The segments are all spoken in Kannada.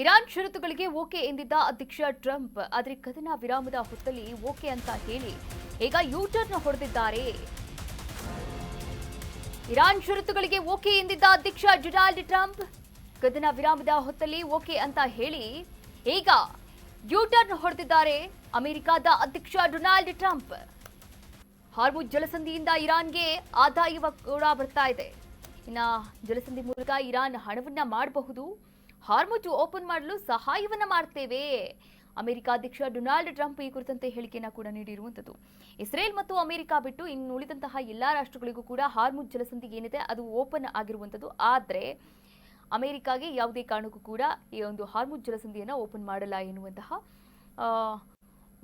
ಇರಾನ್ ಷರತ್ತುಗಳಿಗೆ ಓಕೆ ಎಂದಿದ್ದ ಅಧ್ಯಕ್ಷ ಟ್ರಂಪ್, ಆದರೆ ಕದನ ವಿರಾಮದ ಹೊತ್ತಲ್ಲಿ ಓಕೆ ಅಂತ ಹೇಳಿ ಈಗ ಯೂಟರ್ನ್ ಹೊಡೆದಿದ್ದಾರೆ. ಇರಾನ್ ಷರತ್ತುಗಳಿಗೆ ಓಕೆ ಎಂದಿದ್ದ ಅಧ್ಯಕ್ಷ ಡೊನಾಲ್ಡ್ ಟ್ರಂಪ್ ಕದನ ವಿರಾಮದ ಹೊತ್ತಲ್ಲಿ ಓಕೆ ಅಂತ ಹೇಳಿ ಈಗ ಯೂಟರ್ನ್ ಹೊಡೆದಿದ್ದಾರೆ. ಅಮೆರಿಕದ ಅಧ್ಯಕ್ಷ ಡೊನಾಲ್ಡ್ ಟ್ರಂಪ್ ಹಾರ್ಮುಜ್ ಜಲಸಂಧಿಯಿಂದ ಇರಾನ್ಗೆ ಆದಾಯ ಕೂಡ ಬರ್ತಾ ಇದೆ. ಇನ್ನು ಜಲಸಂಧಿ ಮೂಲಕ ಇರಾನ್ ಹಣವನ್ನ ಮಾಡಬಹುದು, ಹಾರ್ಮುಜ್ ಓಪನ್ ಮಾಡಲು ಸಹಾಯವನ್ನ ಮಾಡ್ತೇವೆ. ಅಮೆರಿಕ ಅಧ್ಯಕ್ಷ ಡೊನಾಲ್ಡ್ ಟ್ರಂಪ್ ಈ ಕುರಿತಂತೆ ಹೇಳಿಕೆಯನ್ನು ಕೂಡ ನೀಡಿರುವಂಥದ್ದು. ಇಸ್ರೇಲ್ ಮತ್ತು ಅಮೆರಿಕ ಬಿಟ್ಟು ಇನ್ನು ಉಳಿದಂತಹ ಎಲ್ಲಾ ರಾಷ್ಟ್ರಗಳಿಗೂ ಕೂಡ ಹಾರ್ಮುಜ್ ಜಲಸಂಧಿ ಏನಿದೆ ಅದು ಓಪನ್ ಆಗಿರುವಂಥದ್ದು. ಆದರೆ ಅಮೆರಿಕಾಗೆ ಯಾವುದೇ ಕಾರಣಕ್ಕೂ ಕೂಡ ಈ ಒಂದು ಹಾರ್ಮುಜ್ ಜಲಸಂಧಿಯನ್ನು ಓಪನ್ ಮಾಡಲ್ಲ ಎನ್ನುವಂತಹ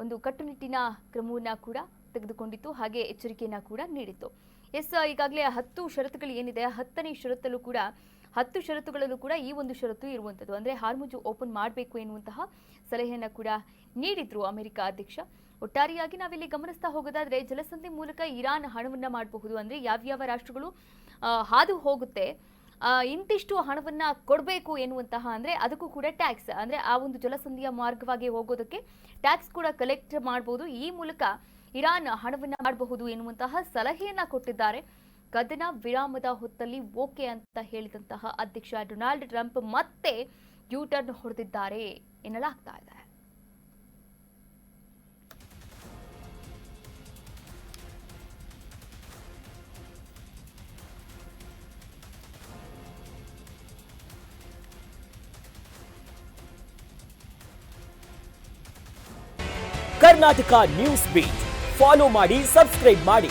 ಒಂದು ಕಟ್ಟುನಿಟ್ಟಿನ ಕ್ರಮವನ್ನು ಕೂಡ ತೆಗೆದುಕೊಂಡಿತ್ತು, ಹಾಗೆ ಎಚ್ಚರಿಕೆಯನ್ನು ಕೂಡ ನೀಡಿತ್ತು. ಈಗಾಗಲೇ 10 ಷರತ್ತುಗಳು ಏನಿದೆ, 10ನೇ ಷರತ್ತಲ್ಲೂ ಕೂಡ 10 ಷರತ್ತುಗಳಲ್ಲೂ ಕೂಡ ಈ ಒಂದು ಷರತ್ತು ಇರುವಂಥದ್ದು. ಅಂದರೆ ಹಾರ್ಮುಜ್ ಓಪನ್ ಮಾಡಬೇಕು ಎನ್ನುವಂತಹ ಸಲಹೆಯನ್ನು ಕೂಡ ನೀಡಿದ್ರು ಅಮೆರಿಕ ಅಧ್ಯಕ್ಷ. ಒಟ್ಟಾರೆಯಾಗಿ ನಾವಿಲ್ಲಿ ಗಮನಿಸ್ತಾ ಹೋಗೋದಾದ್ರೆ ಜಲಸಂಧಿ ಮೂಲಕ ಇರಾನ್ ಹಣವನ್ನ ಮಾಡಬಹುದು. ಅಂದರೆ ಯಾವ್ಯಾವ ರಾಷ್ಟ್ರಗಳು ಹಾದು ಹೋಗುತ್ತೆ ಇಂತಿಷ್ಟು ಹಣವನ್ನ ಕೊಡಬೇಕು ಎನ್ನುವಂತಹ, ಅಂದರೆ ಅದಕ್ಕೂ ಕೂಡ ಟ್ಯಾಕ್ಸ್, ಅಂದರೆ ಆ ಒಂದು ಜಲಸಂಧಿಯ ಮಾರ್ಗವಾಗಿ ಹೋಗೋದಕ್ಕೆ ಟ್ಯಾಕ್ಸ್ ಕೂಡ ಕಲೆಕ್ಟ್ ಮಾಡಬಹುದು. ಈ ಮೂಲಕ ಇರಾನ್ ಹಣವನ್ನ ಮಾಡಬಹುದು ಎನ್ನುವಂತಹ ಸಲಹೆಯನ್ನ ಕೊಟ್ಟಿದ್ದಾರೆ. ಕದನ ವಿರಾಮದ ಹೊತ್ತಲ್ಲಿ ಓಕೆ ಅಂತ ಹೇಳಿದಂತಹ ಅಧ್ಯಕ್ಷ ಡೊನಾಲ್ಡ್ ಟ್ರಂಪ್ ಮತ್ತೆ ಯೂಟರ್ನ್ ಹೊಡೆದಿದ್ದಾರೆ ಎನ್ನಲಾಗ್ತಾ ಇದೆ. ಕರ್ನಾಟಕ ನ್ಯೂಸ್ ಬೀಟ್ ಫಾಲೋ ಮಾಡಿ, ಸಬ್ಸ್ಕ್ರೈಬ್ ಮಾಡಿ.